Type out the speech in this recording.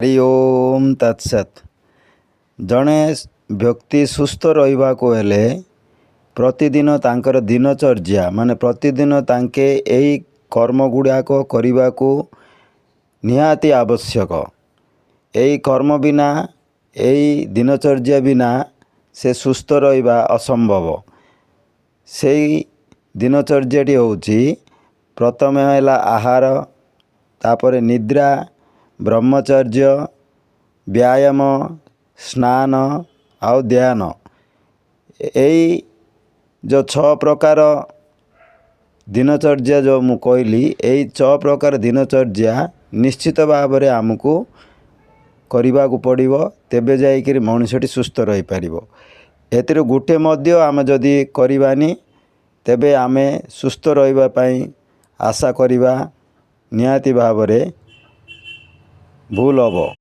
हरि ओम तत्सत। जड़े व्यक्ति सुस्थ रहा हेले प्रतिदिन तांकर दिनचर्या माने प्रतिदिन तांके यही कर्म गुड़ाक करने को निहाती आवश्यक। यही कर्म बिना यही दिनचर्या बिना से सुस्थ रहा असंभव। से दिनचर्याटी होची प्रथम है आहार, तापर निद्रा, ब्रह्मचर्य, व्यायाम, स्नान आउ ध्यान। यही जो 6 प्रकार दिनचर्या जो मु कहली, यही 6 प्रकार दिनचर्या निश्चित भाव में आमको करने को पड़ो, तेबे जाइकरी मनुष्यटी सुस्थ रही पारिबो। एतिर गुटे मध्य आम जदि करवानी तेबे आमे सुस्थ रहिबा पई आशा करिबा निहाती भाव में भूल हबो।